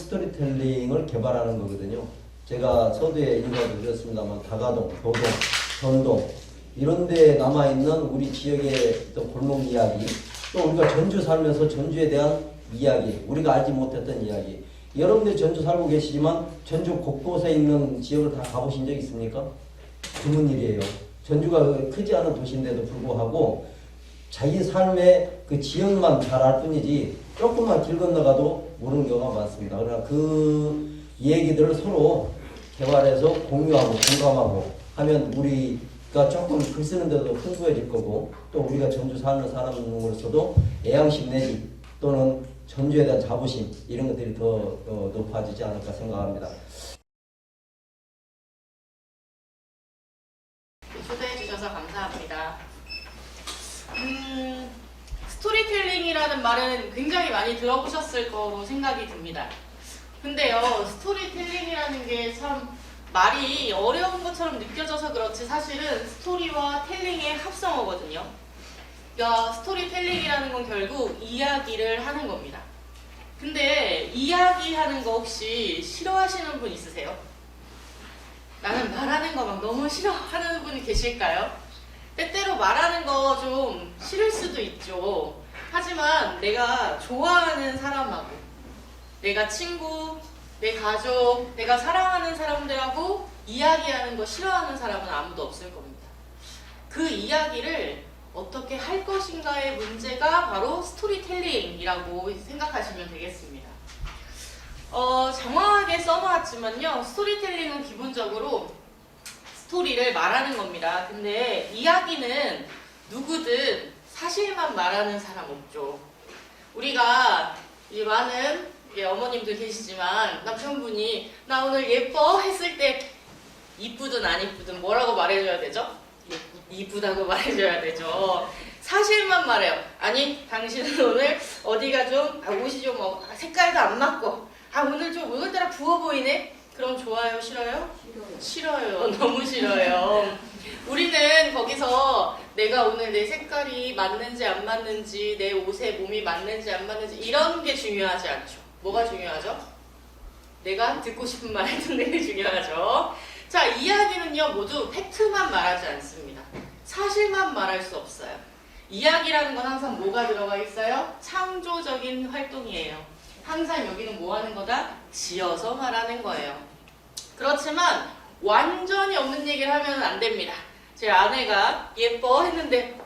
스토리텔링을 개발하는 거거든요. 제가 서두에 인사도 드렸습니다만 다가동, 도동, 전동 이런 데 남아있는 우리 지역의 또 골목 이야기, 또 우리가 전주 살면서 전주에 대한 이야기, 우리가 알지 못했던 이야기. 여러분들 전주 살고 계시지만 전주 곳곳에 있는 지역을 다 가보신 적 있습니까? 드문 일이에요. 전주가 크지 않은 도시인데도 불구하고 자기 삶의 그 지역만 잘 알 뿐이지 조금만 길 건너가도 모르는 경우가 많습니다. 그러나 그 얘기들을 서로 개발해서 공유하고 공감하고 하면 우리가 조금 글 쓰는 데도 풍부해질 거고, 또 우리가 전주 사는 사람으로서도 애양심 내지 또는 전주에 대한 자부심 이런 것들이 더 높아지지 않을까 생각합니다. 초대해 주셔서 감사합니다. 스토리텔링이라는 말은 굉장히 많이 들어보셨을 거로 생각이 듭니다. 근데요, 스토리텔링이라는 게 참 말이 어려운 것처럼 느껴져서 그렇지 사실은 스토리와 텔링의 합성어거든요. 그러니까 스토리텔링이라는 건 결국 이야기를 하는 겁니다. 근데 이야기하는 거 혹시 싫어하시는 분 있으세요? 나는 말하는 거 막 너무 싫어하는 분이 계실까요? 때때로 말하는 거 좀 싫을 수도 있죠. 하지만 내가 좋아하는 사람하고, 내가 친구, 내 가족, 내가 사랑하는 사람들하고 이야기하는 거 싫어하는 사람은 아무도 없을 겁니다. 그 이야기를 어떻게 할 것인가의 문제가 바로 스토리텔링이라고 생각하시면 되겠습니다. 장황하게 써놓았지만요, 스토리텔링은 기본적으로 스토리를 말하는 겁니다. 근데 이야기는 누구든 사실만 말하는 사람 없죠. 우리가 이제 많은 어머님들 계시지만 남편분이 나 오늘 예뻐 했을 때 이쁘든 안 이쁘든 뭐라고 말해줘야 되죠? 이쁘다고 말해줘야 되죠. 사실만 말해요. 아니 당신은 오늘 어디가 좀 옷이 좀 색깔도 안 맞고 오늘 좀 오늘따라 부어 보이네? 그럼 좋아요? 싫어요? 싫어요. 너무 싫어요. 우리는 거기서 내가 오늘 내 색깔이 맞는지 안 맞는지, 내 옷에 몸이 맞는지 안 맞는지 이런 게 중요하지 않죠. 뭐가 중요하죠? 내가 듣고 싶은 말 듣는 게 중요하죠. 자, 이야기는요 모두 팩트만 말하지 않습니다. 사실만 말할 수 없어요. 이야기라는 건 항상 뭐가 들어가 있어요? 창조적인 활동이에요. 항상 여기는 뭐 하는 거다? 지어서 말하는 거예요. 그렇지만 완전히 없는 얘기를 하면 안 됩니다. 제 아내가 예뻐 했는데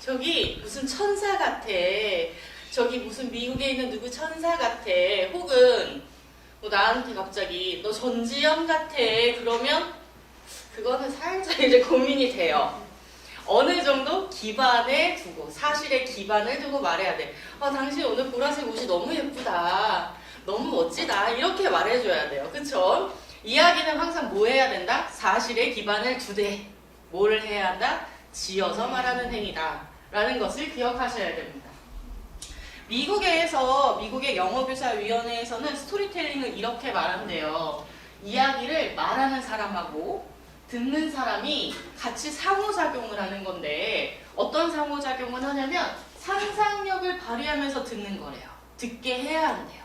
저기 무슨 천사 같아. 저기 무슨 미국에 있는 누구 천사 같아. 혹은 나한테 갑자기 너 전지현 같아. 그러면 그거는 살짝 이제 고민이 돼요. 어느 정도 기반에 두고, 사실에 기반을 두고 말해야 돼. 당신 오늘 보라색 옷이 너무 예쁘다. 너무 멋지다. 이렇게 말해줘야 돼요. 그쵸? 이야기는 항상 뭐 해야 된다? 사실에 기반을 두되 뭘 해야 한다? 지어서 말하는 행위다. 라는 것을 기억하셔야 됩니다. 미국의 영어교사위원회에서는 스토리텔링을 이렇게 말한대요. 이야기를 말하는 사람하고 듣는 사람이 같이 상호작용을 하는 건데, 어떤 상호작용을 하냐면 상상력을 발휘하면서 듣는 거래요. 듣게 해야 한대요.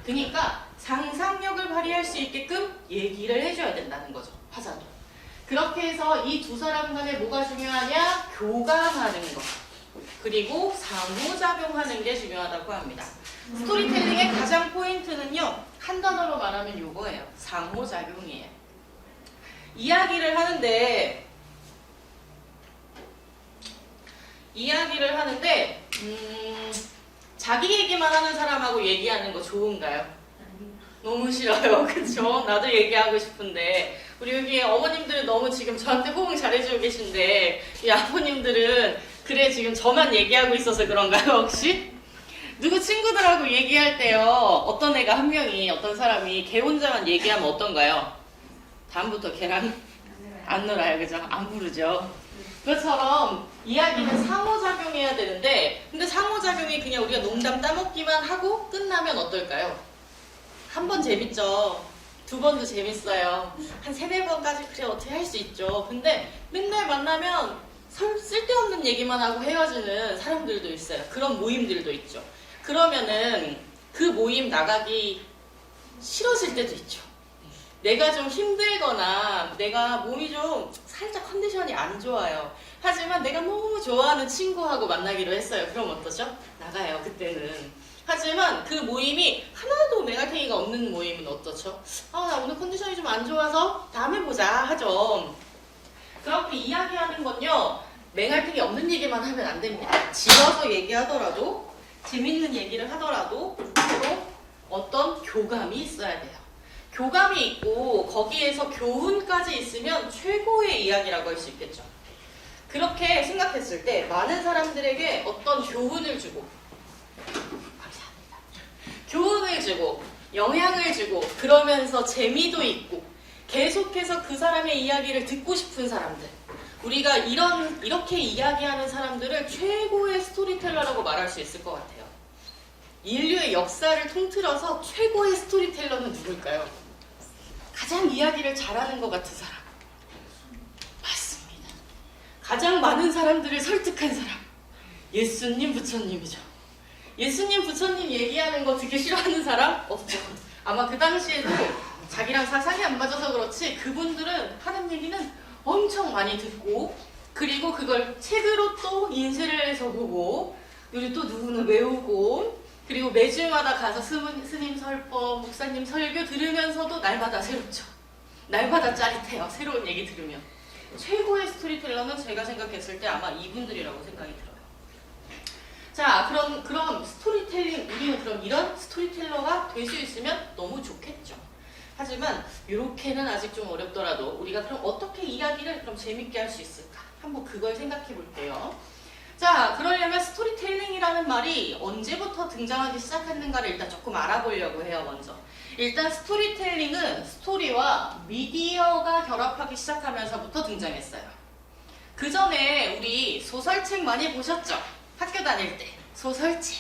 그러니까 상상력을 발휘할 수 있게끔 얘기를 해줘야 된다는 거죠. 화자도. 그렇게 해서 이 두 사람 간에 뭐가 중요하냐? 교감하는 것. 그리고 상호작용하는 게 중요하다고 합니다. 스토리텔링의 가장 포인트는요, 한 단어로 말하면 요거예요. 상호작용이에요. 이야기를 하는데 자기 얘기만 하는 사람하고 얘기하는 거 좋은가요? 너무 싫어요. 그쵸? 나도 얘기하고 싶은데 우리 여기 어머님들은 너무 지금 저한테 호응 잘해주고 계신데 이 아버님들은 그래 지금 저만 얘기하고 있어서 그런가요 혹시? 누구 친구들하고 얘기할 때요, 어떤 애가 한 명이, 어떤 사람이 걔 혼자만 얘기하면 어떤가요? 다음부터 걔랑 안 놀아요. 그죠? 안 부르죠. 그것처럼 이야기는 상호작용해야 되는데, 근데 상호작용이 그냥 우리가 농담 따먹기만 하고 끝나면 어떨까요? 한 번 재밌죠. 두 번도 재밌어요. 한 세네 번까지 그래 어떻게 할 수 있죠. 근데 맨날 만나면 쓸데없는 얘기만 하고 헤어지는 사람들도 있어요. 그런 모임들도 있죠. 그러면은 그 모임 나가기 싫어질 때도 있죠. 내가 좀 힘들거나 내가 몸이 좀 살짝 컨디션이 안 좋아요. 하지만 내가 너무 좋아하는 친구하고 만나기로 했어요. 그럼 어떠죠? 나가요, 그때는. 하지만 그 모임이 하나도 메갈탱이가 없는 모임은 어떠죠? 나 오늘 컨디션이 좀 안 좋아서 다음에 보자 하죠. 그렇게 이야기하는 건요, 맹할탱이 없는 얘기만 하면 안 됩니다. 지어서 얘기하더라도, 재밌는 얘기를 하더라도 서로 어떤 교감이 있어야 돼요. 교감이 있고 거기에서 교훈까지 있으면 최고의 이야기라고 할 수 있겠죠. 그렇게 생각했을 때 많은 사람들에게 어떤 교훈을 주고, 감사합니다. 교훈을 주고 영향을 주고 그러면서 재미도 있고 계속해서 그 사람의 이야기를 듣고 싶은 사람들, 우리가 이렇게 이야기하는 사람들을 최고의 스토리텔러라고 말할 수 있을 것 같아요. 인류의 역사를 통틀어서 최고의 스토리텔러는 누굴까요? 가장 이야기를 잘하는 것 같은 사람. 맞습니다. 가장 많은 사람들을 설득한 사람. 예수님, 부처님이죠. 예수님, 부처님 얘기하는 거 되게 싫어하는 사람? 없죠. 아마 그 당시에도 자기랑 사상이 안 맞아서 그렇지 그분들은 하는 얘기는 엄청 많이 듣고, 그리고 그걸 책으로 또 인쇄를 해서 보고, 그리고 또 누구는 외우고, 그리고 매주마다 가서 스님 설법, 목사님 설교 들으면서도 날마다 새롭죠. 날마다 짜릿해요. 새로운 얘기 들으면. 최고의 스토리텔러는 제가 생각했을 때 아마 이분들이라고 생각이 들어요. 자, 그럼 스토리텔링, 우리는 그럼 이런 스토리텔러가 될 수 있으면 너무 좋겠죠. 하지만 이렇게는 아직 좀 어렵더라도 우리가 그럼 어떻게 이야기를 그럼 재밌게 할 수 있을까? 한번 그걸 생각해 볼게요. 자, 그러려면 스토리텔링이라는 말이 언제부터 등장하기 시작했는가를 일단 조금 알아보려고 해요, 먼저. 일단 스토리텔링은 스토리와 미디어가 결합하기 시작하면서부터 등장했어요. 그 전에 우리 소설책 많이 보셨죠? 학교 다닐 때. 소설책,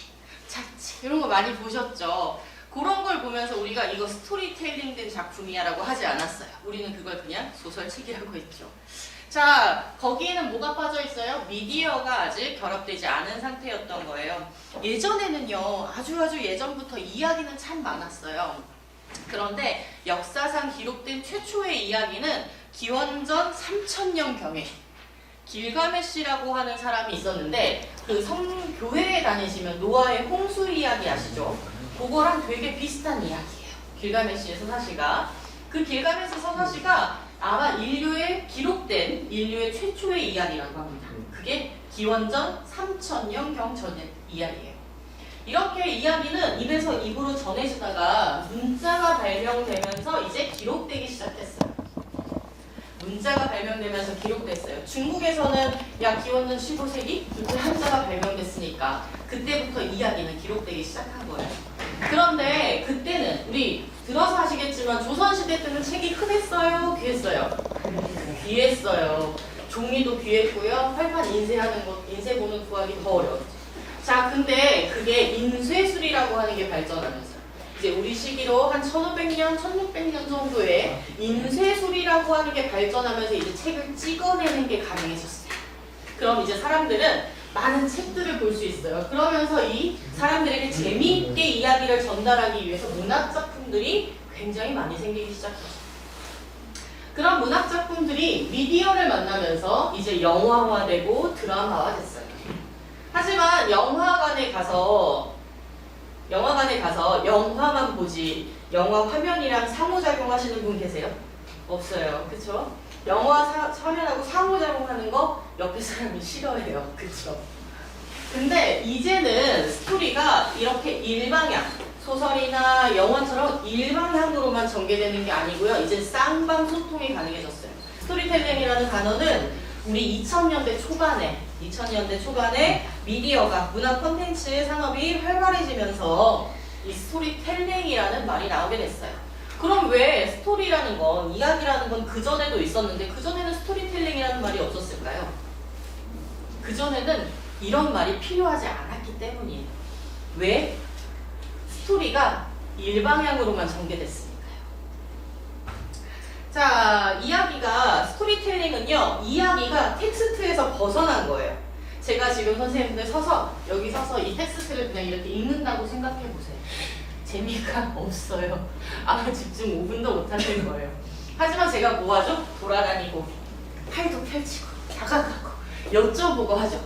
잡지, 이런 거 많이 보셨죠? 그런 걸 보면서 우리가 이거 스토리텔링 된 작품이야 라고 하지 않았어요. 우리는 그걸 그냥 소설책이라고 했죠. 자, 거기에는 뭐가 빠져 있어요? 미디어가 아직 결합되지 않은 상태였던 거예요. 예전에는요, 아주 예전부터 이야기는 참 많았어요. 그런데 역사상 기록된 최초의 이야기는 기원전 3000년경에 길가메시라고 하는 사람이 있었는데, 그 성교회에 다니시면 노아의 홍수 이야기 아시죠? 그거랑 되게 비슷한 이야기예요. 길가메시의 서사시가. 그 길가메시 서사시가 아마 기록된 인류의 최초의 이야기라고 합니다. 그게 기원전 3000년경 전의 이야기예요. 이렇게 이야기는 입에서 입으로 전해지다가 문자가 발명되면서 이제 기록되기 시작했어요. 문자가 발명되면서 기록됐어요. 중국에서는 약 기원전 15세기 이제 한자가 발명됐으니까 그때부터 이야기는 기록되기 시작한 거예요. 그런데 그때는 우리 들어서 아시겠지만 조선시대 때는 책이 흔했어요? 귀했어요? 귀했어요. 종이도 귀했고요. 활판 인쇄본은 구하기 더 어려웠죠. 자, 근데 그게 인쇄술이라고 하는 게 발전하면서 이제 우리 시기로 한 1500년, 1600년 정도에 인쇄술이라고 하는 게 발전하면서 이제 책을 찍어내는 게 가능해졌어요. 그럼 이제 사람들은 많은 책들을 볼 수 있어요. 그러면서 이 사람들에게 재미있게 이야기를 전달하기 위해서 문학작품들이 굉장히 많이 생기기 시작했어요. 그런 문학작품들이 미디어를 만나면서 이제 영화화되고 드라마화 됐어요. 하지만 영화관에 가서 영화만 보지 영화 화면이랑 상호작용하시는 분 계세요? 없어요. 그쵸? 영화 화면하고 상호작용하는 거 옆에 사람이 싫어해요. 그쵸? 근데 이제는 스토리가 이렇게 일방향, 소설이나 영화처럼 일방향으로만 전개되는 게 아니고요. 이제 쌍방 소통이 가능해졌어요. 스토리텔링이라는 단어는 우리 2000년대 초반에 미디어가 문화 콘텐츠 산업이 활발해지면서 이 스토리텔링이라는 말이 나오게 됐어요. 그럼 왜 스토리라는 건, 이야기라는 건 그전에도 있었는데 그전에는 스토리텔링이라는 말이 없었을까요? 그전에는 이런 말이 필요하지 않았기 때문이에요. 왜? 스토리가 일방향으로만 전개됐으니까요. 자, 스토리텔링은요, 이야기가 텍스트에서 벗어난 거예요. 제가 지금 선생님들 여기 서서 이 텍스트를 그냥 이렇게 읽는다고 생각해 보세요. 재미가 없어요. 아마 집중 5분도 못 하는 거예요. 하지만 제가 뭐 하죠? 돌아다니고 팔도 펼치고 다가가고 여쭤보고 하죠.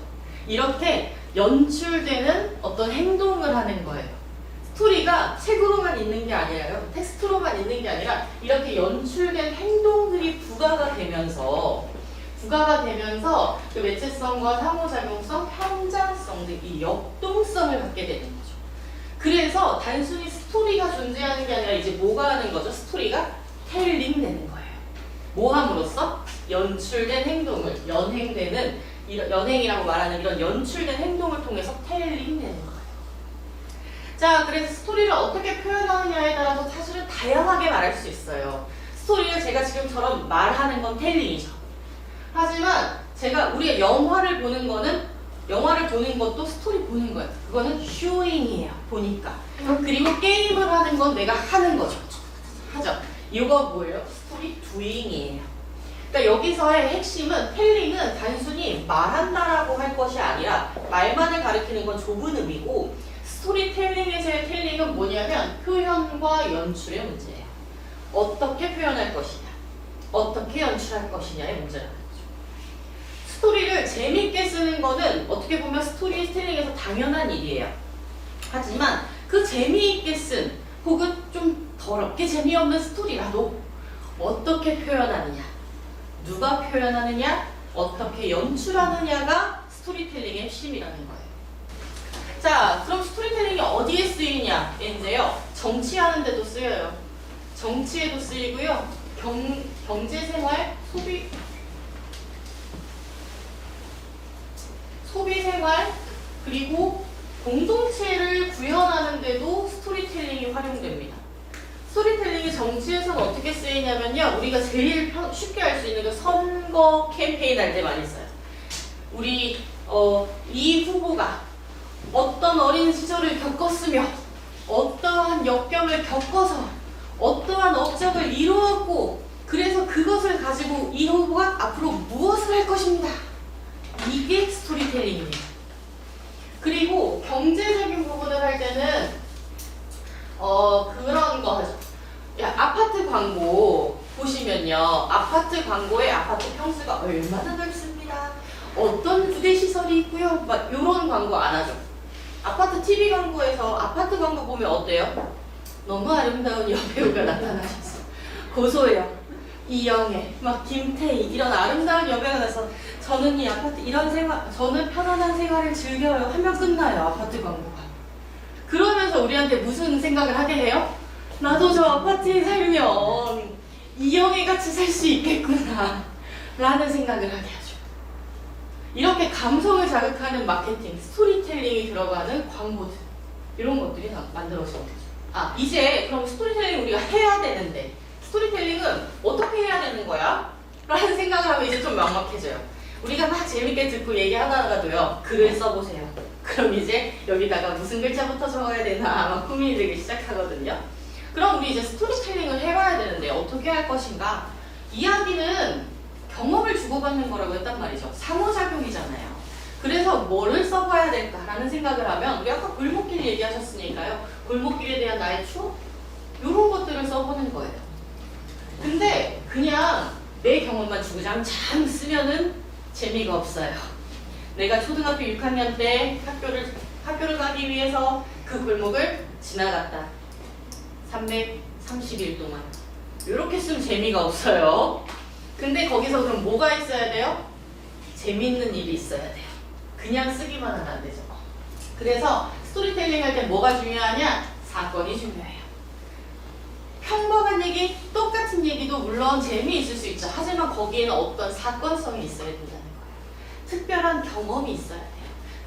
이렇게 연출되는 어떤 행동을 하는 거예요. 스토리가 책으로만 있는 게 아니라요. 텍스트로만 있는 게 아니라 이렇게 연출된 행동들이 부가가 되면서 그 매체성과 상호작용성, 현장성 등 이 역동성을 갖게 되는 거죠. 그래서 단순히 스토리가 존재하는 게 아니라 이제 뭐가 하는 거죠? 스토리가 텔링 되는 거예요. 뭐 함으로써? 연출된 행동을 연행이라고 말하는 이런 연출된 행동을 통해서 텔링 되는 거예요. 자, 그래서 스토리를 어떻게 표현하느냐에 따라서 사실은 다양하게 말할 수 있어요. 스토리를 제가 지금처럼 말하는 건 텔링이죠. 하지만 우리가 영화를 보는 것도 스토리 보는 거예요. 그거는 슈잉이에요. 보니까. 그리고 게임을 하는 건 내가 하는 거죠. 하죠. 이거 뭐예요? 스토리 두잉이에요. 그러니까 여기서의 핵심은 텔링은 단순히 말한다라고 할 것이 아니라 말만을 가리키는 건 좁은 의미고 스토리텔링에서의 텔링은 뭐냐면 표현과 연출의 문제예요. 어떻게 표현할 것이냐, 어떻게 연출할 것이냐의 문제라는 거죠. 스토리를 재밌게 쓰는 거는 어떻게 보면 스토리텔링에서 당연한 일이에요. 하지만 그 재미있게 쓴 혹은 좀 더럽게 재미없는 스토리라도 어떻게 표현하느냐, 누가 표현하느냐, 어떻게 연출하느냐가 스토리텔링의 핵심이라는 거예요. 자, 그럼 스토리텔링이 어디에 쓰이냐? 이제요, 정치하는 데도 쓰여요. 정치에도 쓰이고요, 경제생활, 소비생활, 그리고 공동체를 구현하는 데도 스토리텔링이 활용됩니다. 스토리텔링이 정치에서는 어떻게 쓰이냐면요, 우리가 제일 쉽게 알 수 있는 게 선거 캠페인 할 때 많이 써요. 우리 이 후보가 어떤 어린 시절을 겪었으며 어떠한 역경을 겪어서 어떠한 업적을 이루었고 그래서 그것을 가지고 이 후보가 앞으로 무엇을 할 것입니다. 이게 스토리텔링입니다. 그리고 경제적인 부분을 할 때는 그런 거 하죠. 아파트 광고 보시면요, 아파트 광고에 아파트 평수가 얼마나 넓습니다. 어떤 부대 시설이 있고요. 막 이런 광고 안 하죠. 아파트 TV 광고에서 아파트 광고 보면 어때요? 너무 아름다운 여배우가 나타나셨어. 고소영, 이영애, 막 김태희 이런 아름다운 여배우가 나서 저는 이 아파트 저는 편안한 생활을 즐겨요 하면 끝나요. 아파트 광고가. 그러면서 우리한테 무슨 생각을 하게 해요? 나도 저 아파트에 살면 이영애 같이 살 수 있겠구나 라는 생각을 하게 하죠. 이렇게 감성을 자극하는 마케팅, 스토리텔링이 들어가는 광고들, 이런 것들이 다 만들어지면 되죠. 이제 그럼 스토리텔링 우리가 해야 되는데 스토리텔링은 어떻게 해야 되는 거야? 라는 생각을 하면 이제 좀 막막해져요. 우리가 막 재밌게 듣고 얘기하다가도요, 글을 써보세요. 그럼 이제 여기다가 무슨 글자부터 적어야 되나 아마 고민이 되기 시작하거든요. 그럼 우리 이제 스토리텔링을 해봐야 되는데 어떻게 할 것인가? 이야기는 경험을 주고받는 거라고 했단 말이죠. 상호작용이잖아요. 그래서 뭐를 써봐야 될까라는 생각을 하면 우리 아까 골목길 얘기하셨으니까요. 골목길에 대한 나의 추억? 이런 것들을 써보는 거예요. 근데 그냥 내 경험만 주구장창 쓰면은 재미가 없어요. 내가 초등학교 6학년 때 학교를 가기 위해서 그 골목을 지나갔다. 330일 동안. 이렇게 쓰면 재미가 없어요. 근데 거기서 그럼 뭐가 있어야 돼요? 재밌는 일이 있어야 돼요. 그냥 쓰기만 하면 안 되죠. 그래서 스토리텔링 할 때 뭐가 중요하냐? 사건이 중요해요. 평범한 얘기, 똑같은 얘기도 물론 재미있을 수 있죠. 하지만 거기에는 어떤 사건성이 있어야 된다는 거예요. 특별한 경험이 있어야 돼요.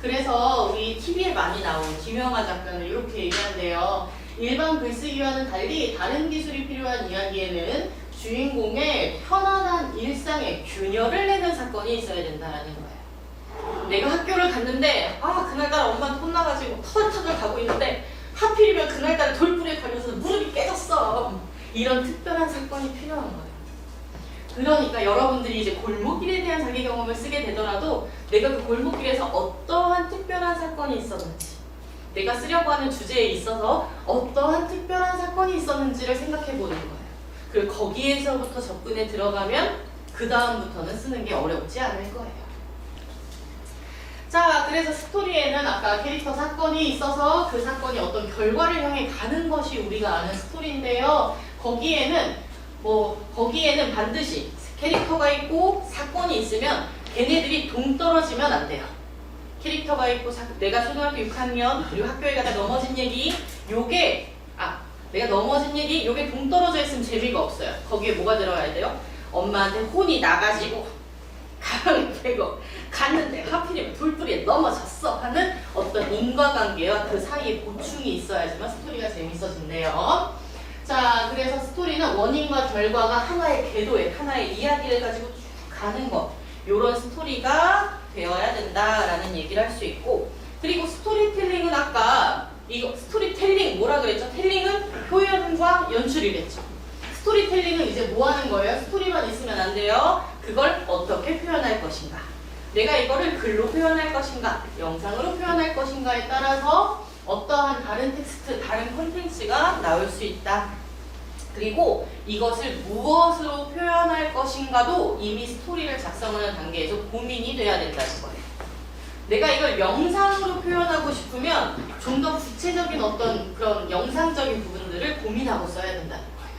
그래서 우리 TV에 많이 나온 김영하 작가는 이렇게 얘기한대요. 일반 글쓰기와는 달리 다른 기술이 필요한 이야기에는 주인공의 편안한 일상에 균열을 내는 사건이 있어야 된다는 거예요. 내가 학교를 갔는데 그날따라 엄마한테 혼나가지고 터덜터덜 가고 있는데 하필이면 그날따라 돌불에 걸려서 무릎이 깨졌어. 이런 특별한 사건이 필요한 거예요. 그러니까 여러분들이 이제 골목길에 대한 자기 경험을 쓰게 되더라도 내가 그 골목길에서 어떠한 특별한 사건이 있었는지 내가 쓰려고 하는 주제에 있어서 어떠한 특별한 사건이 있었는지를 생각해 보는 거예요. 그리고 거기에서부터 접근에 들어가면 그 다음부터는 쓰는 게 어렵지 않을 거예요. 자, 그래서 스토리에는 아까 캐릭터 사건이 있어서 그 사건이 어떤 결과를 향해 가는 것이 우리가 아는 스토리인데요. 거기에는 반드시 캐릭터가 있고 사건이 있으면 걔네들이 동떨어지면 안 돼요. 캐릭터가 있고 내가 초등학교 6학년 그리고 학교에 가다 넘어진 얘기 내가 넘어진 얘기 요게 동떨어져 있으면 재미가 없어요. 거기에 뭐가 들어가야 돼요? 엄마한테 혼이 나가지고 가방을 빼고 갔는데 하필이면 돌부리에 넘어졌어 하는 어떤 인과관계와 그 사이에 보충이 있어야지만 스토리가 재밌어진대요. 자, 그래서 스토리는 원인과 결과가 하나의 궤도에 하나의 이야기를 가지고 쭉 가는 것, 요런 스토리가 되어야 된다라는 얘기를 할 수 있고, 그리고 스토리텔링은 아까 이거 스토리텔링 뭐라 그랬죠? 텔링은 표현과 연출이랬죠. 스토리텔링은 이제 뭐 하는 거예요? 스토리만 있으면 안 돼요. 그걸 어떻게 표현할 것인가? 내가 이거를 글로 표현할 것인가? 영상으로 표현할 것인가에 따라서 어떠한 다른 텍스트, 다른 콘텐츠가 나올 수 있다. 그리고 이것을 무엇으로 표현할 것인가도 이미 스토리를 작성하는 단계에서 고민이 돼야 된다는 거예요. 내가 이걸 영상으로 표현하고 싶으면 좀 더 구체적인 어떤 그런 영상적인 부분들을 고민하고 써야 된다는 거예요.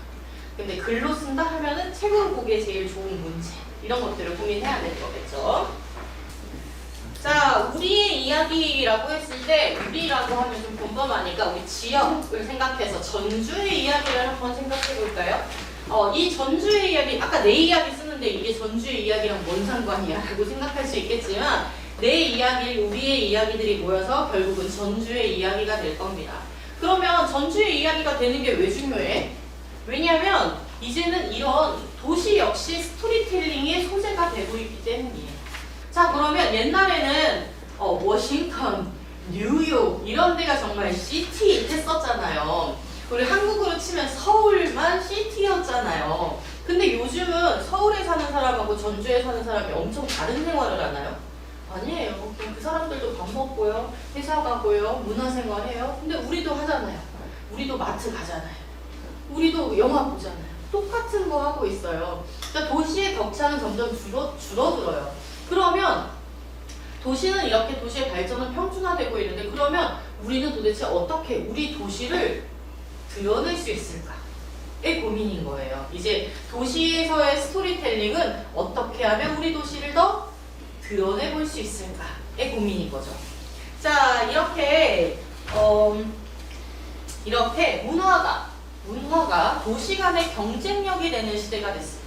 근데 글로 쓴다 하면은 책으로 보기에 제일 좋은 문제, 이런 것들을 고민해야 될 거겠죠. 자, 우리의 이야기라고 했을 때 우리라고 하면 좀 범범하니까 우리 지역을 생각해서 전주의 이야기를 한번 생각해 볼까요? 이 전주의 이야기, 아까 내 이야기 쓰는데 이게 전주의 이야기랑 뭔 상관이야 라고 생각할 수 있겠지만 내 이야기, 우리의 이야기들이 모여서 결국은 전주의 이야기가 될 겁니다. 그러면 전주의 이야기가 되는 게 왜 중요해? 왜냐하면 이제는 이런 도시 역시 스토리텔링의 소재가 되고 있기 때문이에요. 자, 그러면 옛날에는 워싱턴, 뉴욕 이런 데가 정말 시티 했었잖아요. 우리 한국으로 치면 서울만 시티였잖아요. 근데 요즘은 서울에 사는 사람하고 전주에 사는 사람이 엄청 다른 생활을 하나요? 아니에요. 그냥 그 사람들도 밥 먹고요, 회사 가고요, 문화생활 해요. 근데 우리도 하잖아요. 우리도 마트 가잖아요. 우리도 영화 보잖아요. 똑같은 거 하고 있어요. 그러니까 도시의 격차는 점점 줄어들어요. 그러면 도시는 이렇게 도시의 발전은 평준화되고 있는데, 그러면 우리는 도대체 어떻게 우리 도시를 드러낼 수 있을까의 고민인 거예요. 이제 도시에서의 스토리텔링은 어떻게 하면 우리 도시를 더 드러내볼 수 있을까의 고민인 거죠. 자, 이렇게 문화가 도시 간의 경쟁력이 되는 시대가 됐습니다.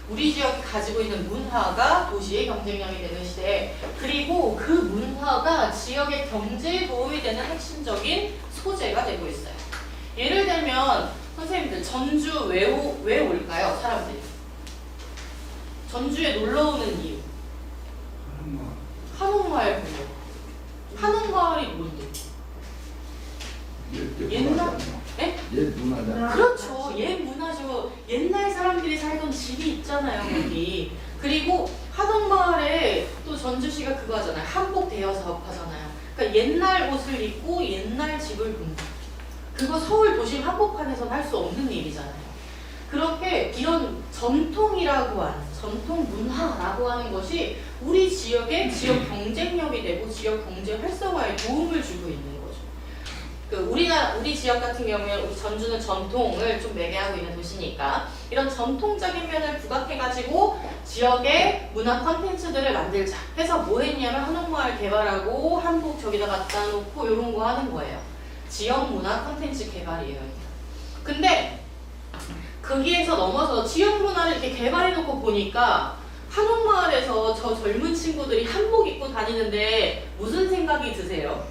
우리 지역이 가지고 있는 문화가 도시의 경쟁력이 되는 시대, 그리고 그 문화가 지역의 경제에 도움이 되는 핵심적인 소재가 되고 있어요. 예를 들면 선생님들 전주 왜 올까요? 사람들이 전주에 놀러 오는 이유, 한옥마을 보고. 한옥마을이 뭔데? 옛날? 네? 옛 문화다. 그렇죠. 옛 문화죠. 옛날 사람들이 살던 집이 있잖아요, 거기. 그리고 한옥마을에 또 전주시가 그거 하잖아요. 한복 대여 사업 하잖아요. 그러니까 옛날 옷을 입고 옛날 집을 본다. 그거 서울 도심 한복판에서는 할 수 없는 일이잖아요. 그렇게 이런 전통이라고 하는, 전통 문화라고 하는 것이 우리 지역의 지역 경쟁력이 되고 지역 경제 활성화에 도움을 주고 있는 거죠. 우리 지역 같은 경우에 우리 전주는 전통을 좀 매개하고 있는 도시니까 이런 전통적인 면을 부각해가지고 지역의 문화 콘텐츠들을 만들자 해서 뭐 했냐면 한옥마을 개발하고 한복 저기다 갖다 놓고 이런 거 하는 거예요. 지역 문화 콘텐츠 개발이에요. 근데 거기에서 넘어서 지역 문화를 이렇게 개발해놓고 보니까 한옥마을에서 저 젊은 친구들이 한복 입고 다니는데 무슨 생각이 드세요?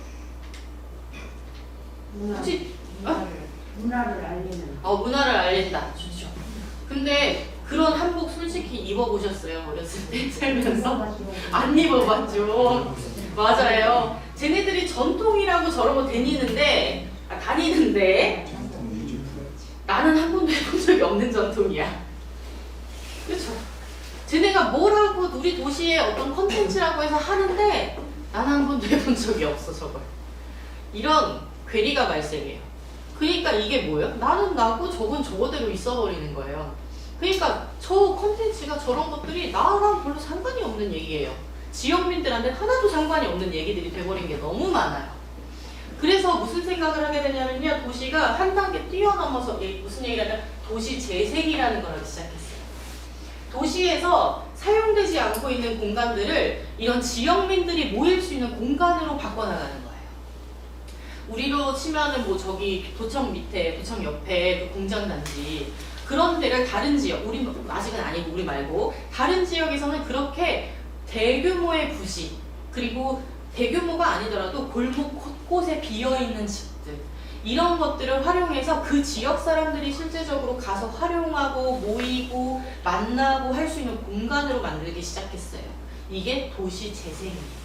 문화를 알리는. 문화를 알린다. 좋죠. 근데 그런 한복 솔직히 입어보셨어요? 어렸을 때 살면서? 안 입어봤죠. 맞아요. 쟤네들이 전통이라고 저러고 다니는데 나는 한 번도 해본 적이 없는 전통이야. 그렇죠. 쟤네가 뭐라고 우리 도시의 어떤 컨텐츠라고 해서 하는데 나는 한 번도 해본 적이 없어, 저걸. 이런 괴리가 발생해요. 그러니까 이게 뭐예요? 나는 나고 저건 저거대로 있어버리는 거예요. 그러니까 저 콘텐츠가 저런 것들이 나랑 별로 상관이 없는 얘기예요. 지역민들한테 하나도 상관이 없는 얘기들이 돼버린 게 너무 많아요. 그래서 무슨 생각을 하게 되냐면요. 도시가 한 단계 뛰어넘어서 무슨 얘기냐면 도시 재생이라는 걸 하기 시작했어요. 도시에서 사용되지 않고 있는 공간들을 이런 지역민들이 모일 수 있는 공간으로 바꿔나가는 거예요. 우리로 치면은 뭐 저기 도청 밑에, 도청 옆에 그 공장단지 그런 데를 다른 지역, 우리 아직은 아니고 우리 말고 다른 지역에서는 그렇게 대규모의 부시 그리고 대규모가 아니더라도 골목 곳곳에 비어있는 집들 이런 것들을 활용해서 그 지역 사람들이 실제적으로 가서 활용하고 모이고 만나고 할 수 있는 공간으로 만들기 시작했어요. 이게 도시 재생이에요.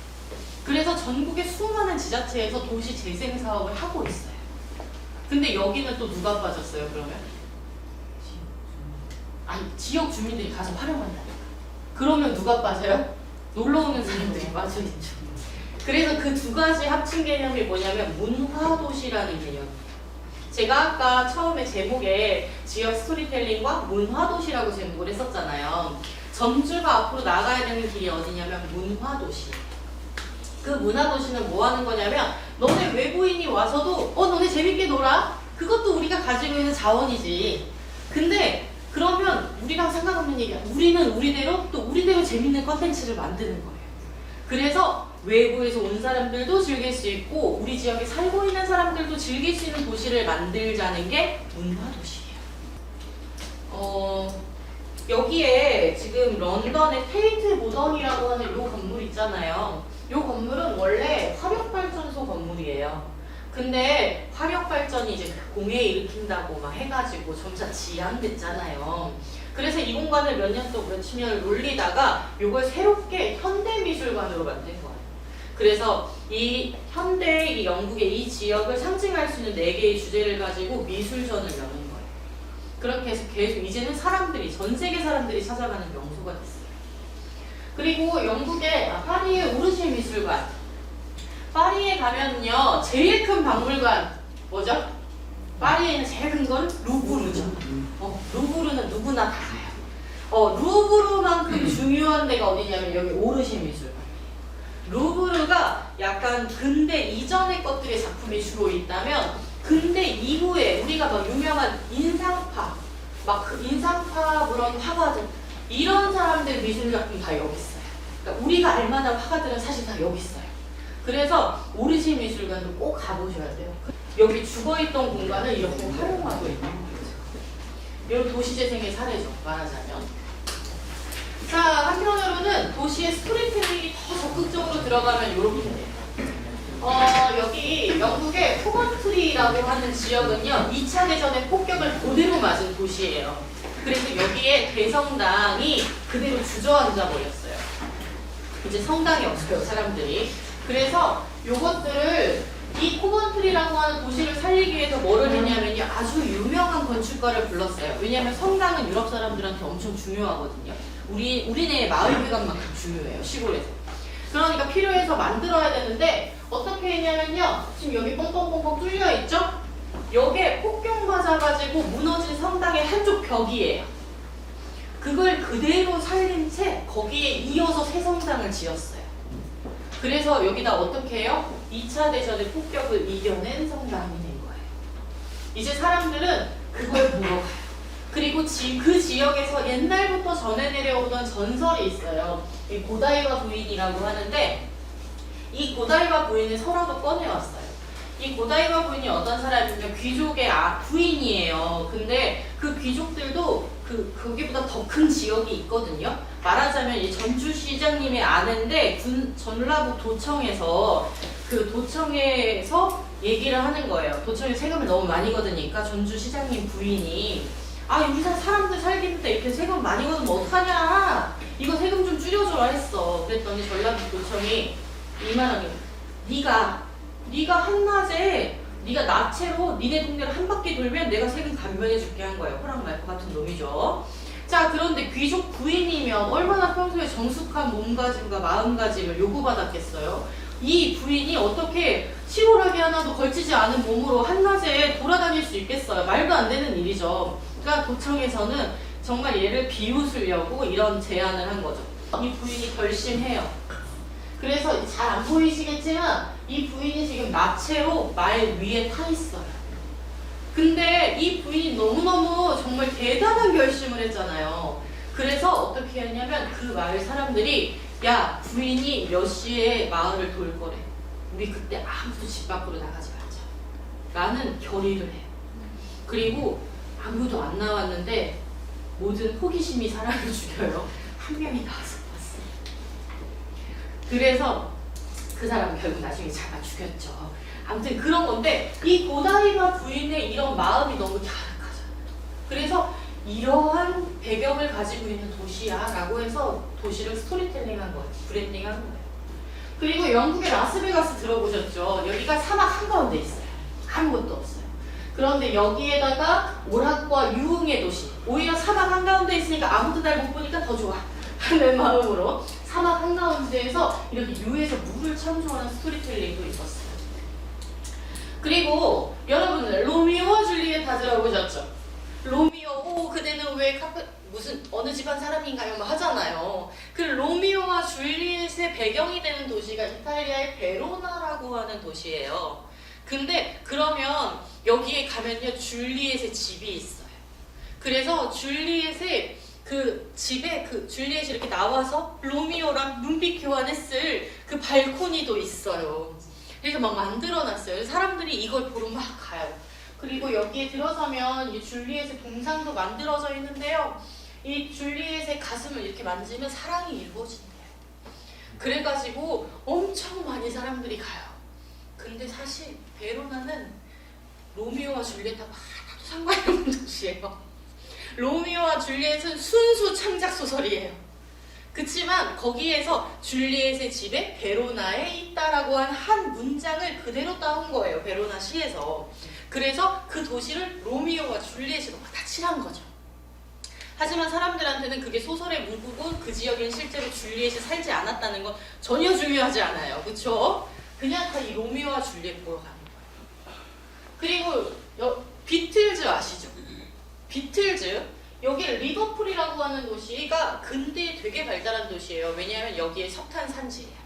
그래서 전국의 수많은 지자체에서 도시 재생 사업을 하고 있어요. 근데 여기는 또 누가 빠졌어요, 그러면? 아니, 지역 주민들이 가서 활용한다니까. 그러면 누가 빠져요? 놀러 오는 사람들이 빠져있죠. 그래서 그 두 가지 합친 개념이 뭐냐면 문화도시라는 개념이에요. 제가 아까 처음에 제목에 지역 스토리텔링과 문화도시라고 제목을 했었잖아요. 전주가 앞으로 나가야 되는 길이 어디냐면 문화도시예요. 그 문화도시는 뭐 하는 거냐면 너네 외부인이 와서도 너네 재밌게 놀아? 그것도 우리가 가지고 있는 자원이지. 근데 그러면 우리랑 상관없는 얘기야. 우리는 우리대로 또 우리대로 재밌는 컨텐츠를 만드는 거예요. 그래서 외부에서 온 사람들도 즐길 수 있고 우리 지역에 살고 있는 사람들도 즐길 수 있는 도시를 만들자는 게 문화도시예요. 여기에 지금 런던의 테이트 모던이라고 하는 이 건물 있잖아요. 이 건물은 원래 화력발전소 건물이에요. 근데 화력발전이 이제 공해 일으킨다고 막 해가지고 점차 지양됐잖아요. 그래서 이 공간을 몇 년을 놀리다가 이걸 새롭게 현대미술관으로 만든 거예요. 그래서 이 현대, 이 영국의 이 지역을 상징할 수 있는 4개의 주제를 가지고 미술전을 여는 거예요. 그렇게 해서 계속 이제는 사람들이, 전 세계 사람들이 찾아가는 명소가 됐어요. 그리고 영국의 파리의 오르실 미술관. 파리에 가면요, 제일 큰 박물관 뭐죠? 파리에 있는 제일 큰 건 루브르죠. 루브르는 누구나 다 가요. 루브르만큼 중요한 데가 어디냐면 여기 오르실 미술관. 루브르가 약간 근대 이전의 것들의 작품이 주로 있다면 근대 이후에 우리가 막 유명한 인상파, 막 그 인상파 그런 화가들 이런 사람들 미술 작품 다 여기 있어요. 그러니까 우리가 알만한 화가들은 사실 다 여기 있어요. 그래서 오르실 미술관도 꼭 가보셔야 돼요. 여기 죽어있던 공간을 이렇게 활용하고 있는 거죠. 이런 도시재생의 사례죠, 말하자면. 자, 한편으로는 도시의 스토리텔링이 더 적극적으로 들어가면 이렇게 돼요. 여기 영국의 코먼트리라고 하는 지역은요, 2차 대전의 폭격을 그대로 맞은 도시예요. 그래서 여기에 대성당이 그대로 주저앉아 버렸어요. 이제 성당이 없어요, 사람들이. 그래서 요것들을 이 코먼트리라고 하는 도시를 살리기 위해서 뭐를 했냐면요, 아주 유명한 건축가를 불렀어요. 왜냐하면 성당은 유럽 사람들한테 엄청 중요하거든요. 우리네 마을회관만큼 중요해요, 시골에서. 그러니까 필요해서 만들어야 되는데 어떻게 했냐면요, 지금 여기 뻥뻥뻥뻥 뚫려 있죠? 여기에 폭격 맞아가지고 무너진 성당의 한쪽 벽이에요. 그걸 그대로 살린 채 거기에 이어서 새 성당을 지었어요. 그래서 여기다 어떻게 해요? 2차 대전의 폭격을 이겨낸 성당이 된 거예요. 이제 사람들은 그걸 보러 가요. 그리고 그 지역에서 옛날부터 전해 내려오던 전설이 있어요. 이 고다이바 부인이라고 하는데 이 고다이바 부인을 설화도 꺼내왔어요. 이 고다이바 부인이 어떤 사람이냐면 귀족의 부인이에요. 근데 그 귀족들도 거기보다 더 큰 지역이 있거든요. 말하자면 이 전주시장님의 아내인데 전라북 도청에서 그 도청에서 얘기를 하는 거예요. 도청에 세금을 너무 많이 걷으니까 전주시장님 부인이 우리 사람들 살기는데 이렇게 세금 많이 걷으면 어떡하냐, 이거 세금 좀 줄여줘라 했어. 그랬더니 전라북 도청이 이만하게 네가 한낮에 네가 나체로 니네 동네를 한 바퀴 돌면 내가 세금 감면해 줄게 한 거예요. 호랑 말 것 같은 놈이죠. 자, 그런데 귀족 부인이면 얼마나 평소에 정숙한 몸가짐과 마음가짐을 요구받았겠어요. 이 부인이 어떻게 치골하기 하나도 걸치지 않은 몸으로 한낮에 돌아다닐 수 있겠어요? 말도 안 되는 일이죠. 그러니까 도청에서는 정말 얘를 비웃으려고 이런 제안을 한 거죠. 이 부인이 결심해요. 그래서 잘 안 보이시겠지만 이 부인이 지금 나체로 말 위에 타 있어요. 근데 이 부인이 너무너무 정말 대단한 결심을 했잖아요. 그래서 어떻게 했냐면 그 마을 사람들이 야, 부인이 몇 시에 마을을 돌 거래. 우리 그때 아무도 집 밖으로 나가지 말자. 라는 결의를 해요. 그리고 아무도 안 나왔는데 모든 호기심이 사람을 죽여요. 한 명이 나와서 봤어요. 그래서 그 사람은 결국 나중에 잡아 죽였죠. 아무튼 그런 건데 이 고다이바 부인의 이런 마음이 너무 갸륵하잖아요. 그래서 이러한 배경을 가지고 있는 도시야 라고 해서 도시를 스토리텔링한 거예요. 브랜딩한 거예요. 그리고 영국의 라스베가스 들어보셨죠? 여기가 사막 한가운데 있어요. 아무것도 없어요. 그런데 여기에다가 오락과 유흥의 도시, 오히려 사막 한가운데 있으니까 아무도 날 못 보니까 더 좋아 하는 마음으로 사막 한가운데에서 이렇게 유에서 물을 창조하는 스토리텔링도 있었어요. 그리고 여러분들 로미오와 줄리엣 다 들어보셨죠? 로미오, 오 그대는 왜 무슨 어느 집안 사람인가요? 뭐 하잖아요. 그 로미오와 줄리엣의 배경이 되는 도시가 이탈리아의 베로나라고 하는 도시예요. 근데 그러면 여기에 가면요 줄리엣의 집이 있어요. 그래서 줄리엣의 그 집에 그 줄리엣이 이렇게 나와서 로미오랑 눈빛 교환했을 그 발코니도 있어요. 그래서 막 만들어놨어요. 사람들이 이걸 보러 막 가요. 그리고 여기에 들어서면 이 줄리엣의 동상도 만들어져 있는데요. 이 줄리엣의 가슴을 이렇게 만지면 사랑이 이루어진대요. 그래가지고 엄청 많이 사람들이 가요. 근데 사실 베로나는 로미오와 줄리엣하고 하나도 상관이 없는 도시예요. 로미오와 줄리엣은 순수 창작 소설이에요. 그치만 거기에서 줄리엣의 집에 베로나에 있다라고 한 문장을 그대로 따온 거예요. 베로나 시에서. 그래서 그 도시를 로미오와 줄리엣으로 다 칠한 거죠. 하지만 사람들한테는 그게 소설의 문구고 그 지역엔 실제로 줄리엣이 살지 않았다는 건 전혀 중요하지 않아요. 그쵸? 그냥 다 이 로미오와 줄리엣 보러 가는 거예요. 그리고 비틀즈 아시죠? 비틀즈. 여기 리버풀이라고 하는 도시가 근대에 되게 발달한 도시예요. 왜냐하면 여기에 석탄 산지예요.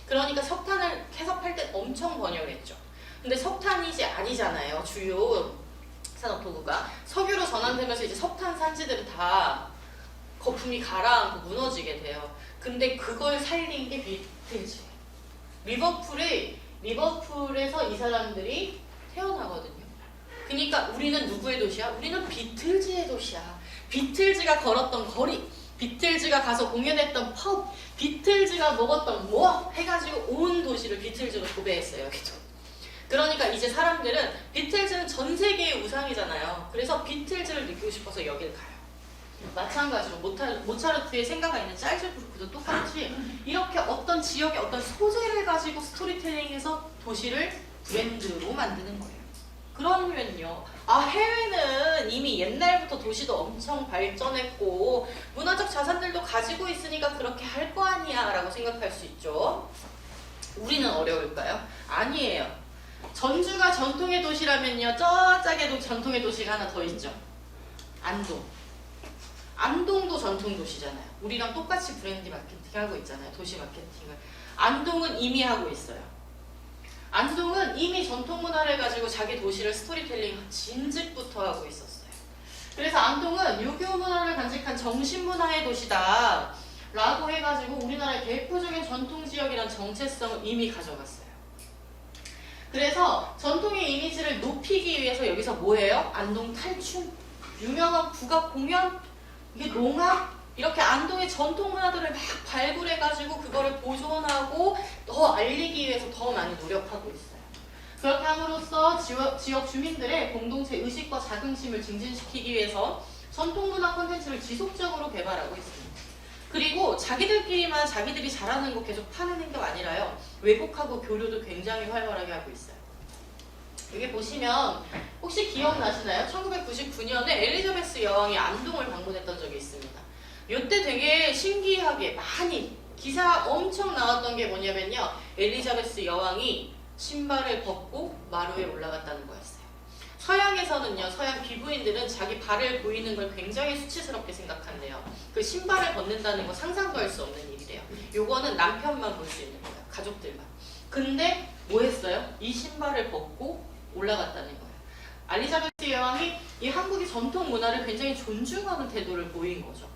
그러니까 석탄을 해석할 때 엄청 번영했죠. 근데 석탄이 이제 아니잖아요. 주요 산업 도구가. 석유로 전환되면서 이제 석탄 산지들은 다 거품이 가라앉고 무너지게 돼요. 근데 그걸 살린 게 비틀즈예요. 리버풀에서 이 사람들이 태어나거든요. 그러니까 우리는 누구의 도시야? 우리는 비틀즈의 도시야. 비틀즈가 걸었던 거리, 비틀즈가 가서 공연했던 펍, 비틀즈가 먹었던 뭐 해가지고 온 도시를 비틀즈로 도배했어요. 여기도. 그러니까 이제 사람들은 비틀즈는 전 세계의 우상이잖아요. 그래서 비틀즈를 느끼고 싶어서 여기를 가요. 마찬가지로 모차르트의 생가가 있는 짤즈부르크도 똑같이 이렇게 어떤 지역의 어떤 소재를 가지고 스토리텔링해서 도시를 브랜드로 만드는 거예요. 그러면요, 해외는 이미 옛날부터 도시도 엄청 발전했고 문화적 자산들도 가지고 있으니까 그렇게 할 거 아니야 라고 생각할 수 있죠. 우리는 어려울까요? 아니에요. 전주가 전통의 도시라면요, 저짝에도 전통의 도시가 하나 더 있죠. 안동. 안동도 전통 도시잖아요. 우리랑 똑같이 브랜드 마케팅 하고 있잖아요. 도시 마케팅을. 안동은 이미 하고 있어요. 안동은 이미 전통 문화를 가지고 자기 도시를 스토리텔링 진즉부터 하고 있었어요. 그래서 안동은 유교 문화를 간직한 정신 문화의 도시다 라고 해가지고 우리나라의 대표적인 전통 지역이란 정체성을 이미 가져갔어요. 그래서 전통의 이미지를 높이기 위해서 여기서 뭐예요? 안동 탈춤, 유명한 국악 공연, 이게 농악, 이렇게 안동의 전통 문화들을 막 발굴해가지고 그거를 보존하고 더 알리기 위해서 더 많이 노력하고 있어요. 그렇게 함으로써 지역 주민들의 공동체 의식과 자긍심을 증진시키기 위해서 전통 문화 콘텐츠를 지속적으로 개발하고 있습니다. 그리고 자기들끼리만 자기들이 잘하는 거 계속 파는 게 아니라요. 외국하고 교류도 굉장히 활발하게 하고 있어요. 여기 보시면 혹시 기억나시나요? 1999년에 엘리자베스 여왕이 안동을 방문했던 적이 있습니다. 이때 되게 신기하게 많이 기사 엄청 나왔던 게 뭐냐면요. 엘리자베스 여왕이 신발을 벗고 마루에 올라갔다는 거였어요. 서양에서는요, 서양 귀부인들은 자기 발을 보이는 걸 굉장히 수치스럽게 생각한대요. 그 신발을 벗는다는 거 상상도 할 수 없는 일이래요. 요거는 남편만 볼 수 있는 거예요. 가족들만. 근데 뭐 했어요? 이 신발을 벗고 올라갔다는 거예요. 엘리자베스 여왕이 이 한국의 전통 문화를 굉장히 존중하는 태도를 보인 거죠.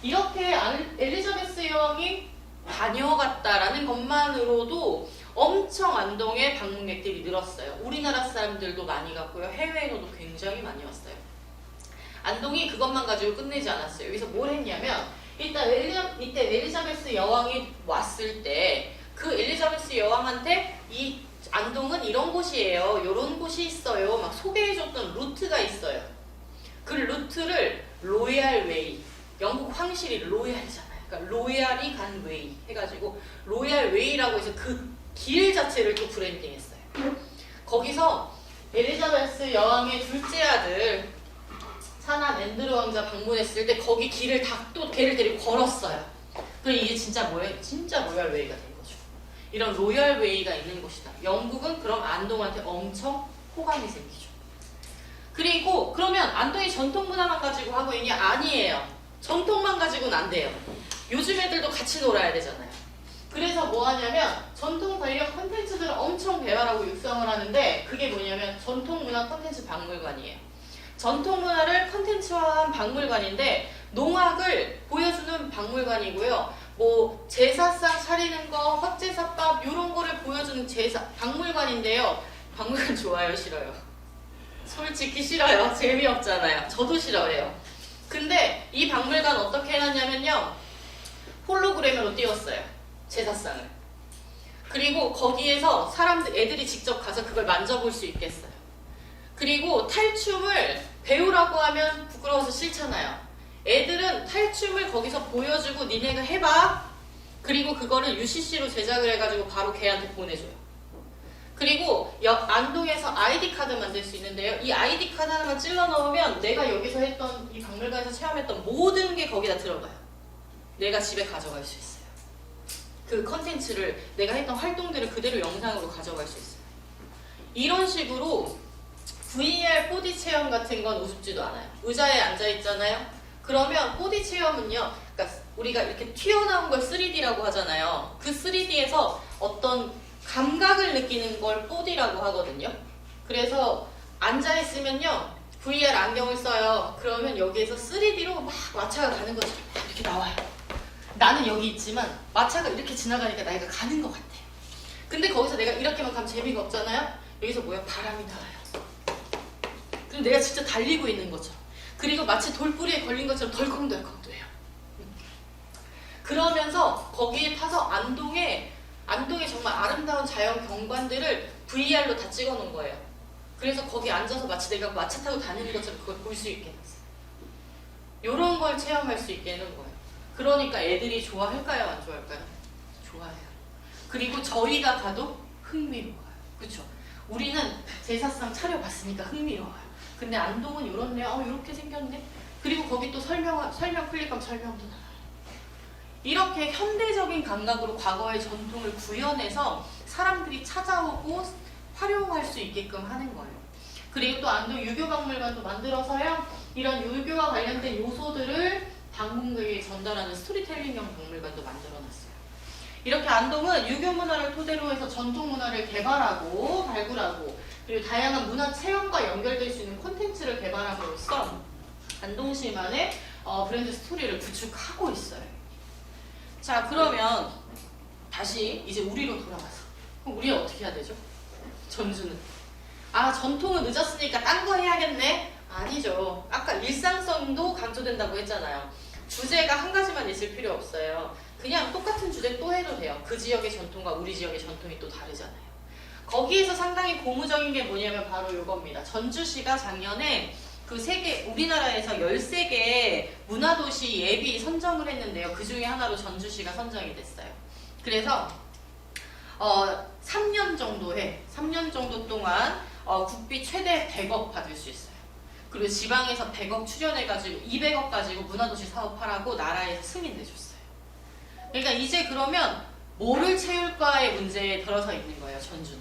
이렇게 엘리자베스 여왕이 다녀갔다라는 것만으로도 엄청 안동에 방문객들이 늘었어요. 우리나라 사람들도 많이 갔고요. 해외에서도 굉장히 많이 왔어요. 안동이 그것만 가지고 끝내지 않았어요. 여기서 뭘 했냐면 일단 이때 엘리자베스 여왕이 왔을 때 그 엘리자베스 여왕한테 이 안동은 이런 곳이에요. 이런 곳이 있어요. 막 소개해줬던 루트가 있어요. 그 루트를 로얄 웨이, 영국 황실이 로얄이잖아요. 그러니까 로얄이 간 웨이 해가지고 로얄 웨이라고 해서 그 길 자체를 또 브랜딩했어요. 거기서 엘리자베스 여왕의 둘째 아들 사남 앤드루 왕자 방문했을 때 거기 길을 다 또 걔를 데리고 걸었어요. 그 이게 진짜 뭐예요? 진짜 로얄 웨이가 된 거죠. 이런 로얄 웨이가 있는 곳이다. 영국은 그럼 안동한테 엄청 호감이 생기죠. 그리고 그러면 안동이 전통 문화만 가지고 하고 있냐? 아니에요. 전통만 가지고는 안 돼요. 요즘 애들도 같이 놀아야 되잖아요. 그래서 뭐 하냐면 전통 관련 콘텐츠들을 엄청 개발하고 육성을 하는데 그게 뭐냐면 전통문화 콘텐츠 박물관이에요. 전통문화를 콘텐츠화한 박물관인데 농악을 보여주는 박물관이고요. 뭐 제사상 차리는 거, 헛제사밥 이런 거를 보여주는 박물관인데요. 박물관 좋아요? 싫어요? 솔직히 싫어요. 재미없잖아요. 저도 싫어해요. 근데 이 박물관 어떻게 해놨냐면요. 홀로그램으로 띄웠어요. 제사상을. 그리고 거기에서 애들이 직접 가서 그걸 만져볼 수 있겠어요. 그리고 탈춤을 배우라고 하면 부끄러워서 싫잖아요. 애들은 탈춤을 거기서 보여주고 니네가 해봐. 그리고 그거를 UCC로 제작을 해가지고 바로 걔한테 보내줘요. 그리고 안동에서 아이디 카드 만들 수 있는데요. 이 아이디 카드 하나만 찔러 넣으면 내가 여기서 했던 이 박물관에서 체험했던 모든 게 거기다 들어가요. 내가 집에 가져갈 수 있어요. 그 컨텐츠를 내가 했던 활동들을 그대로 영상으로 가져갈 수 있어요. 이런 식으로 VR 4D 체험 같은 건 우습지도 않아요. 의자에 앉아 있잖아요. 그러면 4D 체험은요. 그러니까 우리가 이렇게 튀어나온 걸 3D라고 하잖아요. 그 3D에서 어떤 감각을 느끼는 걸 4D라고 하거든요. 그래서 앉아 있으면요. VR 안경을 써요. 그러면 여기에서 3D로 막 마차가 가는 것처럼 막 이렇게 나와요. 나는 여기 있지만 마차가 이렇게 지나가니까 내가 가는 것 같아요. 근데 거기서 내가 이렇게만 가면 재미가 없잖아요. 여기서 뭐야? 바람이 나와요. 그럼 내가 진짜 달리고 있는 것처럼. 그리고 마치 돌뿌리에 걸린 것처럼 덜컹덜컹도 해요. 그러면서 거기에 타서 안동의 정말 아름다운 자연 경관들을 VR로 다 찍어 놓은 거예요. 그래서 거기 앉아서 마치 내가 마차 타고 다니는 것처럼 그걸 볼 수 있게 했어요. 이런 걸 체험할 수 있게 해놓은 거예요. 그러니까 애들이 좋아할까요? 안 좋아할까요? 좋아해요. 그리고 저희가 가도 흥미로워요. 그렇죠? 우리는 제사상 차려봤으니까 흥미로워요. 근데 안동은 이렇네요. 이렇게 생겼네. 그리고 거기 또 설명 클릭하면 설명도 나와요. 이렇게 현대적인 감각으로 과거의 전통을 구현해서 사람들이 찾아오고 활용할 수 있게끔 하는 거예요. 그리고 또 안동 유교박물관도 만들어서요. 이런 유교와 관련된 요소들을 방문객에게 전달하는 스토리텔링형 박물관도 만들어놨어요. 이렇게 안동은 유교 문화를 토대로 해서 전통 문화를 개발하고 발굴하고 그리고 다양한 문화 체험과 연결될 수 있는 콘텐츠를 개발함으로써 안동시만의 브랜드 스토리를 구축하고 있어요. 자, 그러면 다시 이제 우리로 돌아가서 그럼 우리는 어떻게 해야 되죠? 전주는 전통은 늦었으니까 딴 거 해야겠네? 아니죠. 아까 일상성도 강조된다고 했잖아요. 주제가 한 가지만 있을 필요 없어요. 그냥 똑같은 주제 또 해도 돼요. 그 지역의 전통과 우리 지역의 전통이 또 다르잖아요. 거기에서 상당히 고무적인 게 뭐냐면 바로 이겁니다. 전주시가 작년에 그 우리나라에서 13개 문화도시 예비 선정을 했는데요. 그 중에 하나로 전주시가 선정이 됐어요. 그래서 3년 정도 동안 국비 최대 100억 받을 수 있어요. 그리고 지방에서 100억 출연해가지고 200억 가지고 문화도시 사업하라고 나라에서 승인내줬어요. 그러니까 이제 그러면 뭐를 채울까의 문제에 들어서 있는 거예요. 전주는.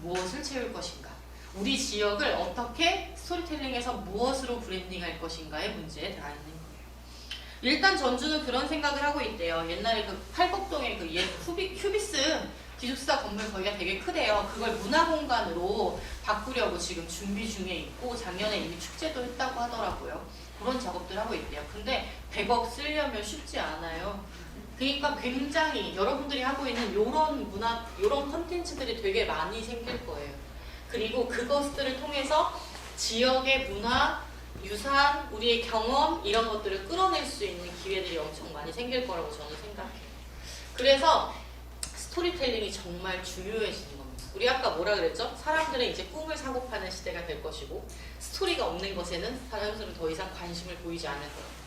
무엇을 채울 것인가. 우리 지역을 어떻게 스토리텔링에서 무엇으로 브랜딩할 것인가의 문제에 들어 있는 거예요. 일단 전주는 그런 생각을 하고 있대요. 옛날에 그 팔곡동에 그 옛 큐비스 기숙사 건물 거기가 되게 크대요. 그걸 문화공간으로 바꾸려고 지금 준비 중에 있고 작년에 이미 축제도 했다고 하더라고요. 그런 작업들 하고 있대요. 근데 100억 쓰려면 쉽지 않아요. 그러니까 굉장히 여러분들이 하고 있는 요런 문화, 요런 컨텐츠들이 되게 많이 생길 거예요. 그리고 그것들을 통해서 지역의 문화, 유산, 우리의 경험 이런 것들을 끌어낼 수 있는 기회들이 엄청 많이 생길 거라고 저는 생각해요. 그래서 스토리텔링이 정말 중요해지는 겁니다. 우리 아까 뭐라 그랬죠? 사람들은 이제 꿈을 사고 파는 시대가 될 것이고 스토리가 없는 것에는 사람들은 더 이상 관심을 보이지 않을 거라고 하죠.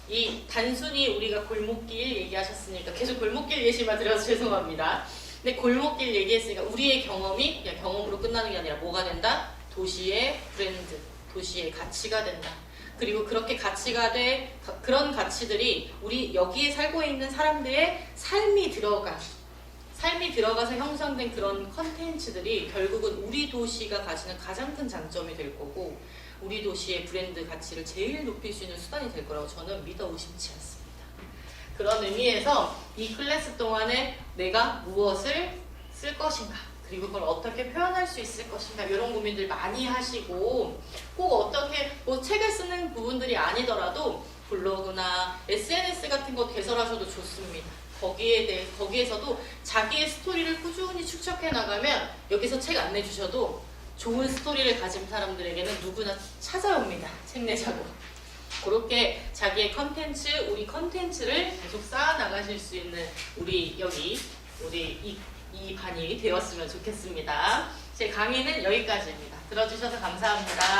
이 단순히 우리가 골목길 얘기하셨으니까 계속 골목길 예시만 드려서 죄송합니다. 근데 골목길 얘기했으니까 우리의 경험이 그냥 경험으로 끝나는 게 아니라 뭐가 된다? 도시의 브랜드, 도시의 가치가 된다. 그리고 그렇게 가치가 돼 그런 가치들이 우리 여기에 살고 있는 사람들의 삶이 들어가서 형성된 그런 컨텐츠들이 결국은 우리 도시가 가지는 가장 큰 장점이 될 거고 우리 도시의 브랜드 가치를 제일 높일 수 있는 수단이 될 거라고 저는 믿어 의심치 않습니다. 그런 의미에서 이 클래스 동안에 내가 무엇을 쓸 것인가 그리고 그걸 어떻게 표현할 수 있을 것인가 이런 고민들 많이 하시고 꼭 어떻게 뭐 책을 쓰는 부분들이 아니더라도 블로그나 SNS 같은 거 개설하셔도 좋습니다. 거기에서도 자기의 스토리를 꾸준히 축적해 나가면 여기서 책 안 내주셔도 좋은 스토리를 가진 사람들에게는 누구나 찾아옵니다. 책 내자고. 그렇게 자기의 컨텐츠, 우리 컨텐츠를 계속 쌓아 나가실 수 있는 우리 이 반이 되었으면 좋겠습니다. 제 강의는 여기까지입니다. 들어주셔서 감사합니다.